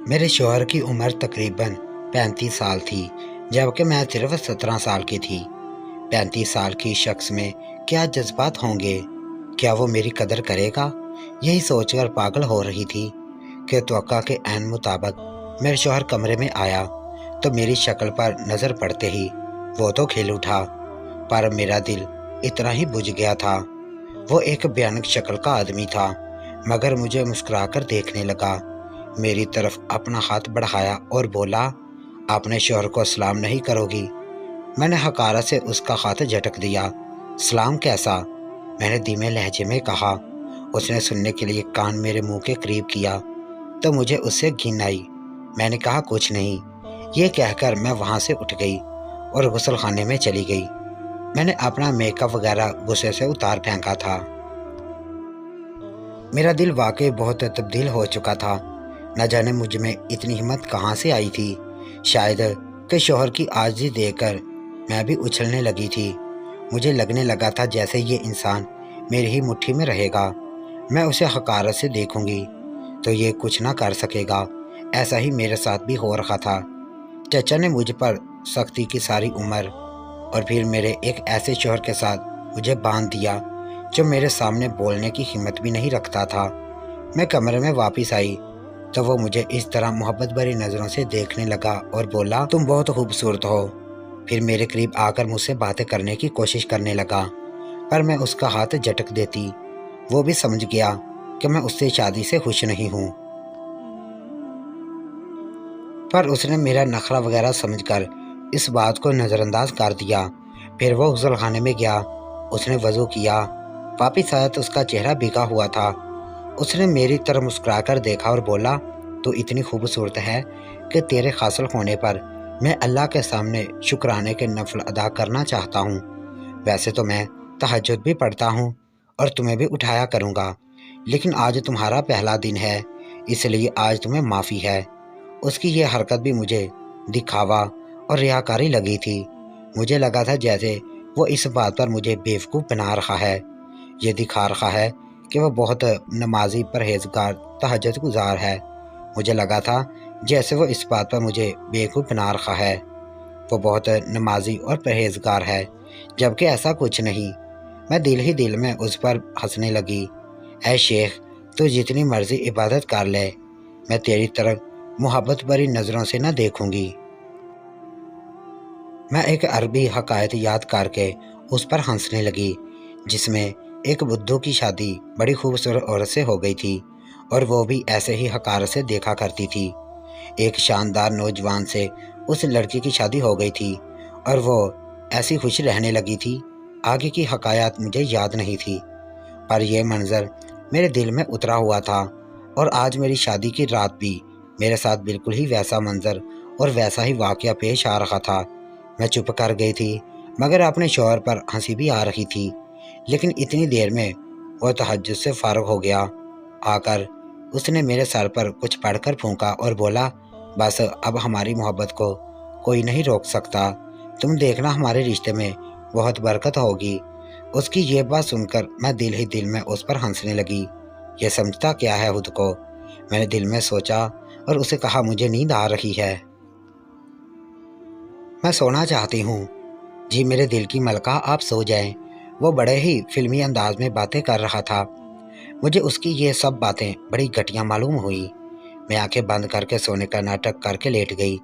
میرے شوہر کی عمر تقریباً 35 سال تھی، جبکہ میں صرف 17 سال کی تھی۔ 35 سال کی شخص میں کیا جذبات ہوں گے؟ کیا وہ میری قدر کرے گا؟ یہی سوچ کر پاگل ہو رہی تھی کہ توقع کے عین مطابق میرے شوہر کمرے میں آیا تو میری شکل پر نظر پڑتے ہی وہ تو کھل اٹھا، پر میرا دل اتنا ہی بجھ گیا تھا۔ وہ ایک بھیانک شکل کا آدمی تھا، مگر مجھے مسکرا کر دیکھنے لگا، میری طرف اپنا ہاتھ بڑھایا اور بولا، اپنے شوہر کو سلام نہیں کرو گی؟ میں نے حقارت سے اس کا ہاتھ جھٹک دیا۔ سلام کیسا؟ میں نے دھیمے لہجے میں کہا۔ اس نے سننے کے لیے کان میرے منہ کے قریب کیا تو مجھے اس سے گھن آئی۔ میں نے کہا کچھ نہیں۔ یہ کہہ کر میں وہاں سے اٹھ گئی اور غسل خانے میں چلی گئی۔ میں نے اپنا میک اپ وغیرہ غصے سے اتار پھینکا تھا۔ میرا دل واقعی بہت تبدیل ہو چکا تھا۔ نہ جانے مجھ میں اتنی ہمت کہاں سے آئی تھی۔ شاید کہ شوہر کی عاجزی دیکھ کر میں بھی اچھلنے لگی تھی۔ مجھے لگنے لگا تھا جیسے یہ انسان میری ہی مٹھی میں رہے گا، میں اسے حقارت سے دیکھوں گی تو یہ کچھ نہ کر سکے گا۔ ایسا ہی میرے ساتھ بھی ہو رہا تھا۔ چچا نے مجھ پر سختی کی ساری عمر اور پھر میرے ایک ایسے شوہر کے ساتھ مجھے باندھ دیا جو میرے سامنے بولنے کی ہمت بھی نہیں رکھتا تھا۔ میں کمرے میں واپس آئی تو وہ مجھے اس طرح محبت بھری نظروں سے دیکھنے لگا اور بولا، تم بہت خوبصورت ہو۔ پھر میرے قریب آ کر مجھ سے باتیں کرنے کی کوشش کرنے لگا، پر میں اس کا ہاتھ جھٹک دیتی۔ وہ بھی سمجھ گیا کہ میں اس سے شادی سے خوش نہیں ہوں، پر اس نے میرا نخرہ وغیرہ سمجھ کر اس بات کو نظر انداز کر دیا۔ پھر وہ غسل خانے میں گیا، اس نے وضو کیا، واپس آیا تو اس کا چہرہ بھیگا ہوا تھا۔ اس نے میری طرف مسکرا کر دیکھا اور بولا، تو اتنی خوبصورت ہے کہ تیرے حاصل ہونے پر میں اللہ کے سامنے شکرانے کے نفل ادا کرنا چاہتا ہوں۔ ویسے تو میں تہجد بھی پڑھتا ہوں اور تمہیں بھی اٹھایا کروں گا، لیکن آج تمہارا پہلا دن ہے، اس لیے آج تمہیں معافی ہے۔ اس کی یہ حرکت بھی مجھے دکھاوا اور ریاکاری لگی تھی۔ مجھے لگا تھا جیسے وہ اس بات پر مجھے بیوقوف بنا رہا ہے، یہ دکھا رہا ہے کہ وہ بہت نمازی پرہیزگار تہجد گزار ہے۔ مجھے لگا تھا جیسے وہ اس بات پر مجھے بیوقوف بنا رہا ہے، وہ بہت نمازی اور پرہیزگار ہے، جبکہ ایسا کچھ نہیں۔ میں دل ہی دل میں اس پر ہنسنے لگی۔ اے شیخ، تو جتنی مرضی عبادت کر لے، میں تیری طرف محبت بھری نظروں سے نہ دیکھوں گی۔ میں ایک عربی حکایت یاد کر کے اس پر ہنسنے لگی، جس میں ایک بدھو کی شادی بڑی خوبصورت عورت سے ہو گئی تھی اور وہ بھی ایسے ہی حقارت سے دیکھا کرتی تھی۔ ایک شاندار نوجوان سے اس لڑکی کی شادی ہو گئی تھی اور وہ ایسی خوش رہنے لگی تھی۔ آگے کی حکایات مجھے یاد نہیں تھی، پر یہ منظر میرے دل میں اترا ہوا تھا، اور آج میری شادی کی رات بھی میرے ساتھ بالکل ہی ویسا منظر اور ویسا ہی واقعہ پیش آ رہا تھا۔ میں چپ کر گئی تھی، مگر اپنے شوہر پر ہنسی بھی آ رہی تھی۔ لیکن اتنی دیر میں وہ تہجد سے فارغ ہو گیا۔ آ کر اس نے میرے سر پر کچھ پڑھ کر پھونکا اور بولا، بس اب ہماری محبت کو کوئی نہیں روک سکتا، تم دیکھنا ہمارے رشتے میں بہت برکت ہوگی۔ اس کی یہ بات سن کر میں دل ہی دل میں اس پر ہنسنے لگی۔ یہ سمجھتا کیا ہے خود کو؟ میں نے دل میں سوچا اور اسے کہا، مجھے نیند آ رہی ہے، میں سونا چاہتی ہوں۔ جی میرے دل کی ملکہ، آپ سو جائیں۔ وہ بڑے ہی فلمی انداز میں باتیں کر رہا تھا۔ مجھے اس کی یہ سب باتیں بڑی گھٹیا معلوم ہوئی۔ میں آنکھیں بند کر کے سونے کا ناٹک کر کے لیٹ گئی۔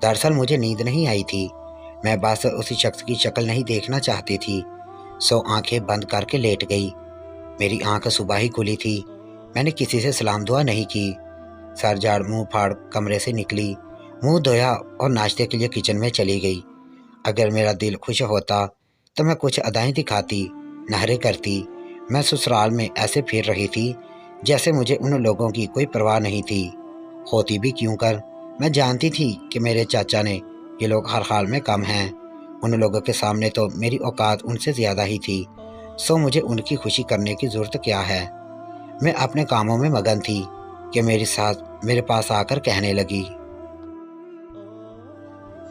دراصل مجھے نیند نہیں آئی تھی، میں بس اسی شخص کی شکل نہیں دیکھنا چاہتی تھی، سو آنکھیں بند کر کے لیٹ گئی۔ میری آنکھ صبح ہی کھلی تھی۔ میں نے کسی سے سلام دعا نہیں کی، سر جھاڑ منہ پھاڑ کمرے سے نکلی، منہ دھویا اور ناشتے کے لیے کچن میں چلی گئی۔ اگر میرا دل خوش ہوتا تو میں کچھ ادائیں دکھاتی، نہریں کرتی۔ میں سسرال میں ایسے پھر رہی تھی جیسے مجھے ان لوگوں کی کوئی پرواہ نہیں تھی۔ ہوتی بھی کیوں کر، میں جانتی تھی کہ میرے چاچا نے یہ لوگ ہر حال میں کم ہیں، ان لوگوں کے سامنے تو میری اوقات ان سے زیادہ ہی تھی، سو مجھے ان کی خوشی کرنے کی ضرورت کیا ہے۔ میں اپنے کاموں میں مگن تھی کہ میری ساس میرے پاس آ کر کہنے لگی،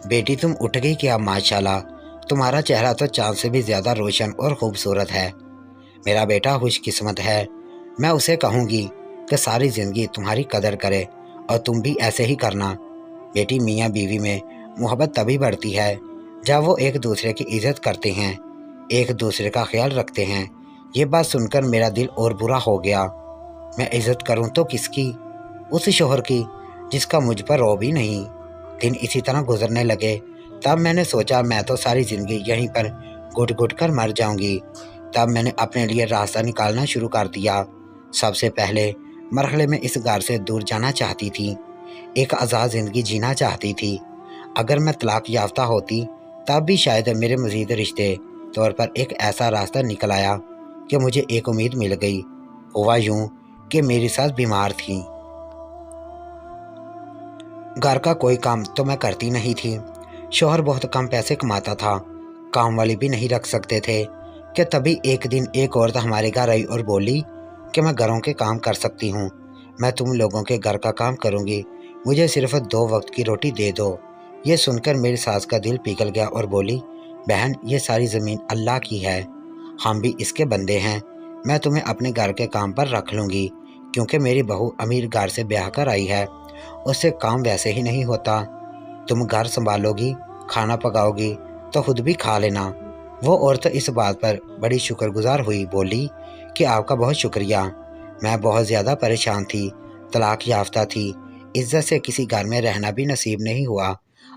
بیٹی تم اٹھ گئی کیا؟ ماشاءاللہ، تمہارا چہرہ تو چاند سے بھی زیادہ روشن اور خوبصورت ہے۔ میرا بیٹا خوش قسمت ہے، میں اسے کہوں گی کہ ساری زندگی تمہاری قدر کرے और तुम भी ऐसे ही करना। बेटी, मियाँ बीवी में मोहब्बत तभी बढ़ती है जब वो एक दूसरे की इज्जत करते हैं, एक दूसरे का ख्याल रखते हैं। ये बात सुनकर मेरा दिल और बुरा हो गया। मैं इज्जत करूं तो किसकी? उस शोहर की जिसका मुझ पर रौब ही नहीं। दिन इसी तरह गुजरने लगे। तब मैंने सोचा मैं तो सारी ज़िंदगी यहीं पर घुट घुट कर मर जाऊंगी। तब मैंने अपने लिए रास्ता निकालना शुरू कर दिया। सबसे पहले मरहले में इस घर से दूर जाना चाहती थी, एक आज़ाद ज़िंदगी जीना चाहती थी। अगर मैं तलाक याफ्ता होती तब भी शायद मेरे मज़ीद रिश्ते तौर पर एक ऐसा रास्ता निकल आया कि मुझे एक उम्मीद मिल गई। हुआ यूं कि मेरी सास बीमार थी। घर का कोई काम तो मैं करती नहीं थी। शौहर बहुत कम पैसे कमाता था, काम वाली भी नहीं रख सकते थे कि तभी एक दिन एक औरत हमारे घर आई और बोली कि मैं घरों के काम कर सकती हूँ, मैं तुम लोगों के घर का काम करूँगी, मुझे सिर्फ 2 वक्त की रोटी दे दो। ये सुनकर मेरी सास का दिल पिघल गया और बोली, बहन, ये सारी ज़मीन अल्लाह की है, हम भी इसके बंदे हैं। मैं तुम्हें अपने घर के काम पर रख लूँगी, क्योंकि मेरी बहू अमीर घर से ब्याह कर आई है, उससे काम वैसे ही नहीं होता। तुम घर संभालोगी, खाना पकाओगी तो खुद भी खा लेना। वो औरत इस बात पर बड़ी शुक्रगुजार हुई, बोली कि आपका बहुत शुक्रिया। मैं बहुत ज़्यादा परेशान थी, तलाक याफ्ता थी, इज्जत से किसी घर में रहना भी नसीब नहीं हुआ।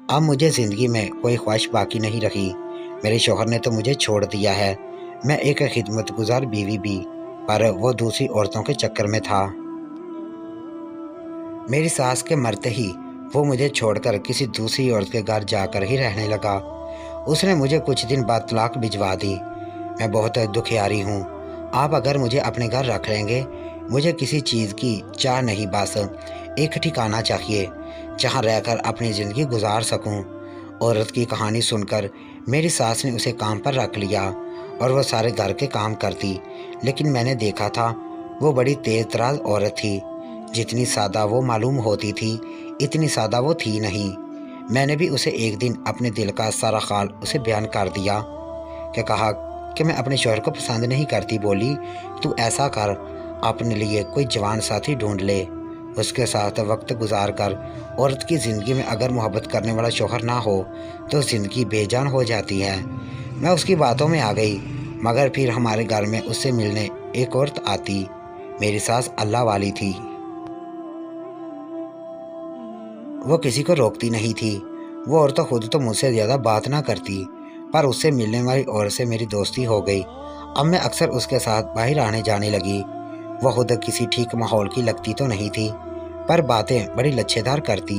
अब मुझे ज़िंदगी में कोई ख्वाहिश बाकी नहीं रही। मेरे शौहर ने तो मुझे छोड़ दिया है। मैं एक खिदमतगुजार बीवी भी, पर वो दूसरी औरतों के चक्कर में था। मेरी सास के मरते ही वो मुझे छोड़कर किसी दूसरी औरत के घर जाकर ही रहने लगा। उसने मुझे कुछ दिन बाद तलाक भिजवा दी। मैं बहुत दुखियारी हूँ। आप अगर मुझे अपने घर रख लेंगे, मुझे किसी चीज़ की चाह नहीं, बस एक ठिकाना चाहिए जहाँ रहकर अपनी ज़िंदगी गुजार सकूँ। औरत की कहानी सुनकर मेरी सास ने उसे काम पर रख लिया और वह सारे घर के काम करती। लेकिन मैंने देखा था वो बड़ी तेज़ तराज औरत थी। जितनी सादा वो मालूम होती थी, इतनी सादा वो थी नहीं। मैंने भी उसे एक दिन अपने दिल का सारा हाल उसे बयान कर दिया कि कहा कि मैं अपने शौहर को पसंद नहीं करती। बोली, तू ऐसा कर, अपने लिए कोई जवान साथी ढूंढ ले, उसके साथ वक्त गुजार कर। औरत की ज़िंदगी में अगर मोहब्बत करने वाला शौहर ना हो तो ज़िंदगी बेजान हो जाती है। मैं उसकी बातों में आ गई, मगर फिर हमारे घर में उससे मिलने एक औरत आती। मेरी सास अल्लाह वाली थी, वो किसी को रोकती नहीं थी। वो औरत खुद तो मुझसे ज़्यादा बात ना करती, पर उससे मिलने वाली औरत से मेरी दोस्ती हो गई। अब मैं अक्सर उसके साथ बाहर आने जाने लगी। वह खुद किसी ठीक माहौल की लगती तो नहीं थी, पर बातें बड़ी लच्छेदार करती।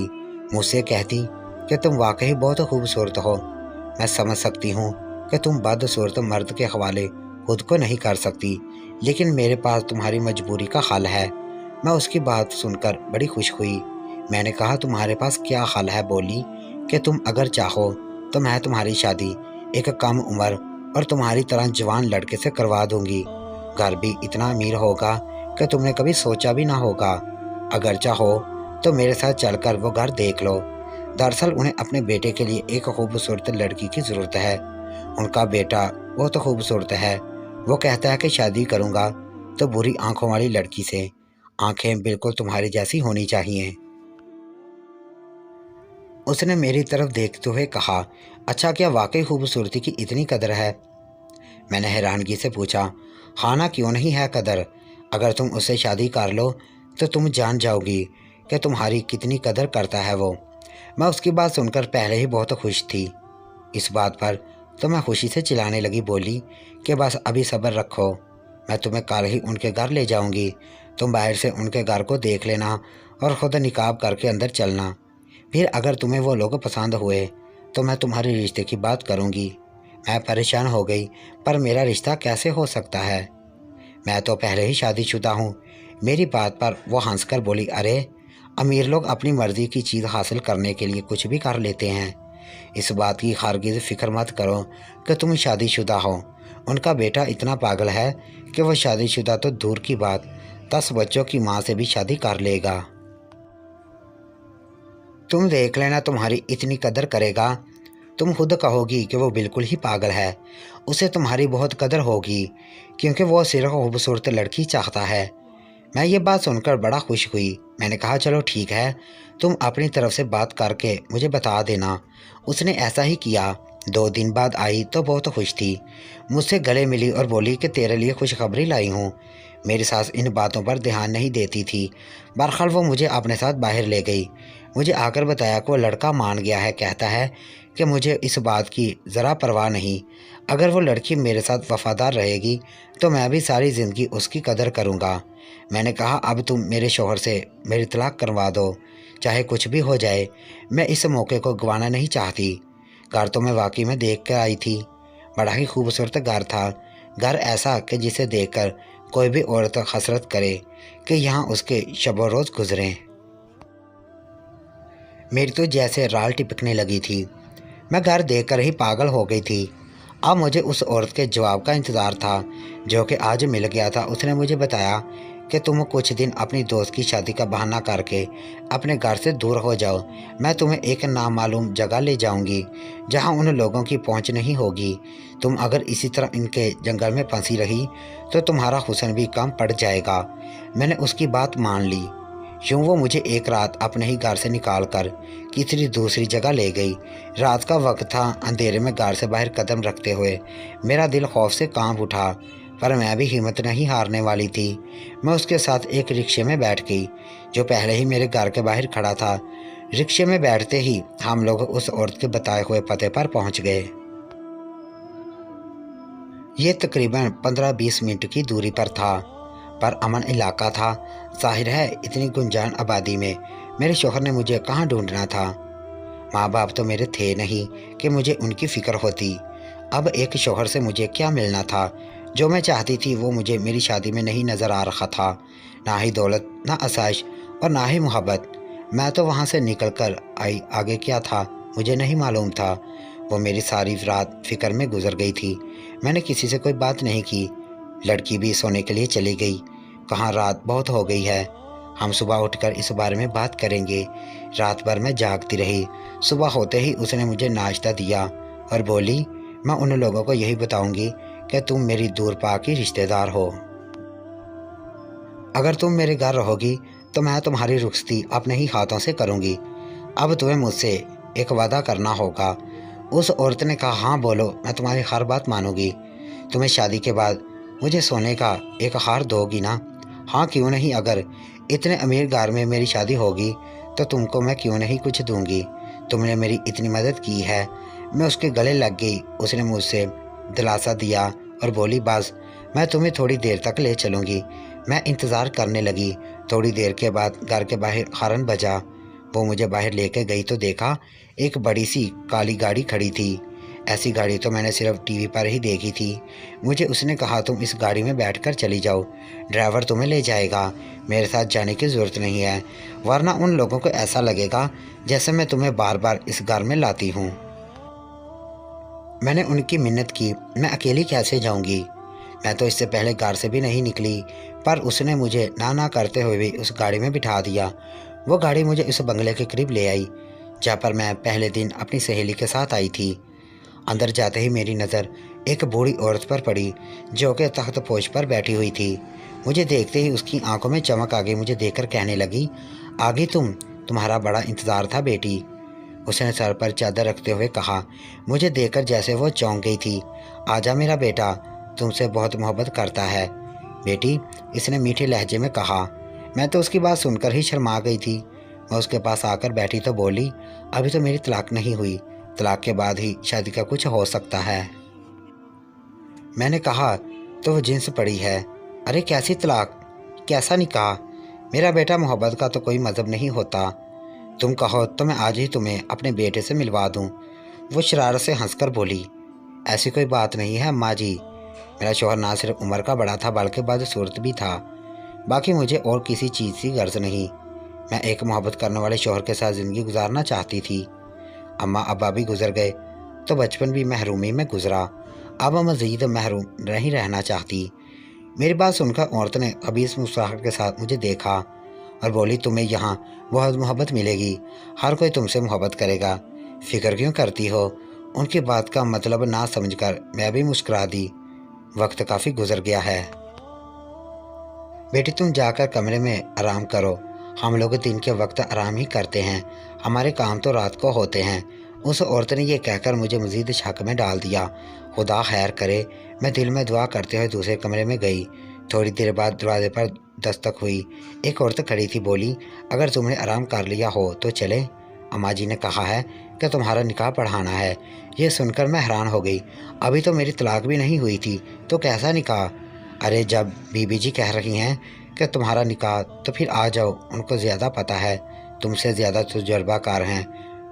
मुझसे कहती कि तुम वाकई बहुत खूबसूरत हो। मैं समझ सकती हूँ कि तुम बदसूरत मर्द के हवाले खुद को नहीं कर सकती, लेकिन मेरे पास तुम्हारी मजबूरी का हल है। मैं उसकी बात सुनकर बड़ी खुश हुई। मैंने कहा, तुम्हारे पास क्या हल है? बोली कि तुम अगर चाहो तो मैं तुम्हारी शादी एक कम उम्र और तुम्हारी तरह जवान लड़के से करवा दूंगी। घर भी इतना अमीर होगा कि तुमने कभी सोचा भी ना होगा। अगर चाहो तो मेरे साथ चलकर वो घर देख लो। दरअसल उन्हें अपने बेटे के लिए एक खूबसूरत लड़की की ज़रूरत है। उनका बेटा बहुत खूबसूरत है। वो कहता है कि शादी करूँगा तो बुरी आंखों वाली लड़की से, आंखें बिल्कुल तुम्हारी जैसी होनी चाहिए। उसने मेरी तरफ देखते हुए कहा, अच्छा, क्या वाकई खूबसूरती की इतनी कदर है? मैंने हैरानगी से पूछा, हाँ ना, क्यों नहीं है कदर? अगर तुम उससे शादी कर लो तो तुम जान जाओगी कि तुम्हारी कितनी कदर करता है वो। मैं उसकी बात सुनकर पहले ही बहुत खुश थी। इस बात पर तो मैं खुशी से चिल्लाने लगी। बोली कि बस अभी सब्र रखो, मैं तुम्हें कल ही उनके घर ले जाऊंगी। तुम बाहर से उनके घर को देख लेना और ख़ुद निकाब करके अंदर चलना। फिर अगर तुम्हें वो लोग पसंद हुए तो मैं तुम्हारे रिश्ते की बात करूंगी। मैं परेशान हो गई, पर मेरा रिश्ता कैसे हो सकता है? मैं तो पहले ही शादीशुदा हूँ। मेरी बात पर वो हंसकर बोली, अरे, अमीर लोग अपनी मर्ज़ी की चीज़ हासिल करने के लिए कुछ भी कर लेते हैं। इस बात की हरगिज़ फ़िक्र मत करो कि तुम शादीशुदा हो। उनका बेटा इतना पागल है कि वह शादीशुदा तो दूर की बात, 10 बच्चों की माँ से भी शादी कर लेगा। तुम देख लेना, तुम्हारी इतनी कदर करेगा, तुम खुद कहोगी कि वो बिल्कुल ही पागल है। उसे तुम्हारी बहुत कदर होगी, क्योंकि वो सिर्फ खूबसूरत लड़की चाहता है। मैं ये बात सुनकर बड़ा खुश हुई। मैंने कहा चलो ठीक है, तुम अपनी तरफ से बात करके मुझे बता देना। उसने ऐसा ही किया। 2 दिन बाद आई तो बहुत खुश थी। मुझसे गले मिली और बोली कि तेरे लिए खुशखबरी लाई हूँ। मेरी सास इन बातों पर ध्यान नहीं देती थी। बहरहाल वो मुझे अपने साथ बाहर ले गई। मुझे आकर बताया कि वो लड़का मान गया है। कहता है कि मुझे इस बात की ज़रा परवाह नहीं। अगर वो लड़की मेरे साथ वफादार रहेगी तो मैं भी सारी ज़िंदगी उसकी कदर करूँगा। मैंने कहा अब तुम मेरे शौहर से मेरी तलाक करवा दो, चाहे कुछ भी हो जाए। मैं इस मौके को गंवाना नहीं चाहती। घर तो मैं वाकई में देख कर आई थी। बड़ा ही खूबसूरत घर था। घर ऐसा कि जिसे देखकर कोई भी औरत हसरत करे कि यहाँ उसके शब रोज़ गुजरें। मेरी तो जैसे राल टिपकने लगी थी। मैं घर देखकर ही पागल हो गई थी। अब मुझे उस औरत के जवाब का इंतज़ार था जो कि आज मिल गया था। उसने मुझे बताया कि तुम कुछ दिन अपनी दोस्त की शादी का बहाना करके अपने घर से दूर हो जाओ। मैं तुम्हें एक नामालूम जगह ले जाऊंगी जहां उन लोगों की पहुंच नहीं होगी। तुम अगर इसी तरह इनके जंगल में फंसी रही तो तुम्हारा हुस्न भी कम पड़ जाएगा। मैंने उसकी बात मान ली। यूँ वो मुझे एक रात अपने ही घर से निकाल कर किसी दूसरी जगह ले गई। रात का वक्त था। अंधेरे में घर से बाहर कदम रखते हुए मेरा दिल खौफ से कांप उठा, पर मैं भी हिम्मत नहीं हारने वाली थी। मैं उसके साथ एक रिक्शे में बैठ गई जो पहले ही मेरे घर के बाहर खड़ा था। रिक्शे में बैठते ही हम लोग उस औरत के बताए हुए पते पर पहुंच गए। ये तकरीबन 15-20 मिनट की दूरी पर था, पर अमन इलाका था। जाहिर है इतनी गुंजान आबादी में मेरे शौहर ने मुझे कहाँ ढूंढना था। माँ बाप तो मेरे थे नहीं कि मुझे उनकी फ़िक्र होती। अब एक शौहर से मुझे क्या मिलना था। जो मैं चाहती थी वो मुझे मेरी शादी में नहीं नज़र आ रहा था। ना ही दौलत, ना आसाइश और ना ही मोहब्बत। मैं तो वहाँ से निकल कर आई, आगे क्या था मुझे नहीं मालूम था। वो मेरी सारी रात फ़िक्र में गुजर गई थी। मैंने किसी से कोई बात नहीं की। लड़की भी सोने के लिए चली गई। कहाँ रात बहुत हो गई है, हम सुबह उठकर इस बारे में बात करेंगे। रात भर मैं जागती रही। सुबह होते ही उसने मुझे नाश्ता दिया और बोली मैं उन लोगों को यही बताऊंगी कि तुम मेरी दूर पा की रिश्तेदार हो। अगर तुम मेरे घर रहोगी तो मैं तुम्हारी रुखसती अपने ही हाथों से करूंगी। अब तुम्हें मुझसे एक वादा करना होगा। उस औरत ने कहा हाँ बोलो, मैं तुम्हारी हर बात मानूंगी। तुम्हें शादी के बाद मुझे सोने का एक हार दोगी ना? हाँ क्यों नहीं। अगर इतने अमीर घर में मेरी शादी होगी तो तुमको मैं क्यों नहीं कुछ दूंगी। तुमने मेरी इतनी मदद की है। मैं उसके गले लग गई। उसने मुझसे दिलासा दिया और बोली बस मैं तुम्हें थोड़ी देर तक ले चलूँगी। मैं इंतज़ार करने लगी। थोड़ी देर के बाद घर के बाहर हॉर्न बजा। वो मुझे बाहर लेके गई तो देखा एक बड़ी सी काली गाड़ी खड़ी थी। ऐसी गाड़ी तो मैंने सिर्फ टीवी पर ही देखी थी। मुझे उसने कहा तुम इस गाड़ी में बैठकर चली जाओ, ड्राइवर तुम्हें ले जाएगा। मेरे साथ जाने की ज़रूरत नहीं है, वरना उन लोगों को ऐसा लगेगा जैसे मैं तुम्हें बार बार इस घर में लाती हूँ। मैंने उनकी मिन्नत की, मैं अकेली कैसे जाऊँगी। मैं तो इससे पहले घर से भी नहीं निकली, पर उसने मुझे ना ना करते हुए भी उस गाड़ी में बिठा दिया। वो गाड़ी मुझे उस बंगले के करीब ले आई जहाँ पर मैं पहले दिन अपनी सहेली के साथ आई थी। अंदर जाते ही मेरी नज़र एक बूढ़ी औरत पर पड़ी जो कि तख्त पोश पर बैठी हुई थी। मुझे देखते ही उसकी आंखों में चमक आ गई। मुझे देखकर कहने लगी आगे तुम्हारा बड़ा इंतज़ार था बेटी। उसने सर पर चादर रखते हुए कहा। मुझे देखकर जैसे वो चौंक गई थी। आजा मेरा बेटा, तुमसे बहुत मोहब्बत करता है बेटी, इसने मीठे लहजे में कहा। मैं तो उसकी बात सुनकर ही शर्मा गई थी। मैं उसके पास आकर बैठी तो बोली अभी तो मेरी तलाक नहीं हुई, तलाक के बाद ही शादी का कुछ हो सकता है। मैंने कहा तो वो जिन्स पड़ी है। अरे कैसी तलाक, कैसा निकाह। मेरा बेटा मोहब्बत का तो कोई मज़हब नहीं होता। तुम कहो तो मैं आज ही तुम्हें अपने बेटे से मिलवा दूं। वो शरारत से हंसकर बोली ऐसी कोई बात नहीं है अम्मा जी। मेरा शौहर ना सिर्फ उम्र का बड़ा था बल्कि बदसूरत भी था। बाकी मुझे और किसी चीज़ की गर्ज नहीं। मैं एक मोहब्बत करने वाले शौहर के साथ ज़िंदगी गुजारना चाहती थी। अम्मा अब्बा भी गुजर गए तो बचपन भी महरूमी में गुजरा। अब मज़ीद महरूम नहीं रहना चाहती। मेरी बात सुनकर औरत ने खबीस मुस्कुराहट के साथ मुझे देखा और बोली तुम्हें यहाँ बहुत मोहब्बत मिलेगी, हर कोई तुमसे मोहब्बत करेगा, फिक्र क्यों करती हो। उनकी बात का मतलब ना समझकर मैं भी मुस्कुरा दी। वक्त काफ़ी गुजर गया है। बेटी तुम जाकर कमरे में आराम करो, हम लोग दिन के वक्त आराम ही करते हैं, हमारे काम तो रात को होते हैं। उस औरत ने यह कहकर मुझे मजीद शक में डाल दिया। खुदा खैर करे। मैं दिल में दुआ करते हुए दूसरे कमरे में गई। थोड़ी देर बाद दरवाजे पर दस्तक हुई। एक औरत खड़ी थी, बोली, अगर तुमने आराम कर लिया हो तो चले। अम्मा जी ने कहा है कि तुम्हारा निकाह पढ़ाना है। यह सुनकर मैं हैरान हो गई। अभी तो मेरी तलाक भी नहीं हुई थी, तो कैसा निकाह? अरे जब बीबी जी कह रही हैं कि तुम्हारा निकाह, तो फिर आ जाओ, उनको ज़्यादा पता है, तुमसे ज़्यादा तजुर्बाकार हैं।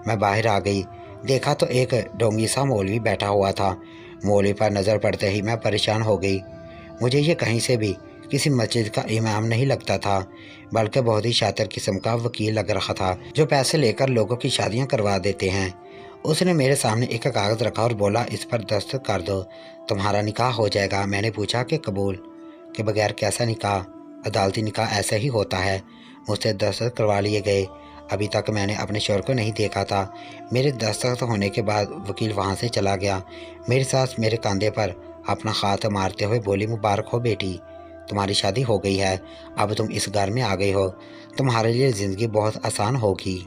मैं बाहर आ गई। देखा तो एक डोंगी सा मौलवी बैठा हुआ था। मौलवी पर नज़र पड़ते ही मैं परेशान हो गई। मुझे ये कहीं से भी किसी मस्जिद का इमाम नहीं लगता था, बल्कि बहुत ही शातिर किस्म का वकील लग रहा था, जो पैसे लेकर लोगों की शादियां करवा देते हैं। उसने मेरे सामने एक कागज़ रखा और बोला, इस पर दस्तखत कर दो, तुम्हारा निकाह हो जाएगा। मैंने पूछा कि कबूल के बगैर कैसा निकाह? अदालती निकाह ऐसे ही होता है। मुझसे दस्तखत करवा लिए गए। अभी तक मैंने अपने शौहर को नहीं देखा था। मेरे दस्तखत होने के बाद वकील वहाँ से चला गया। मेरी सास मेरे कंधे पर अपना हाथ मारते हुए बोली, मुबारक हो बेटी, तुम्हारी शादी हो गई है, अब तुम इस घर में आ गई हो, तुम्हारे लिए ज़िंदगी बहुत आसान होगी।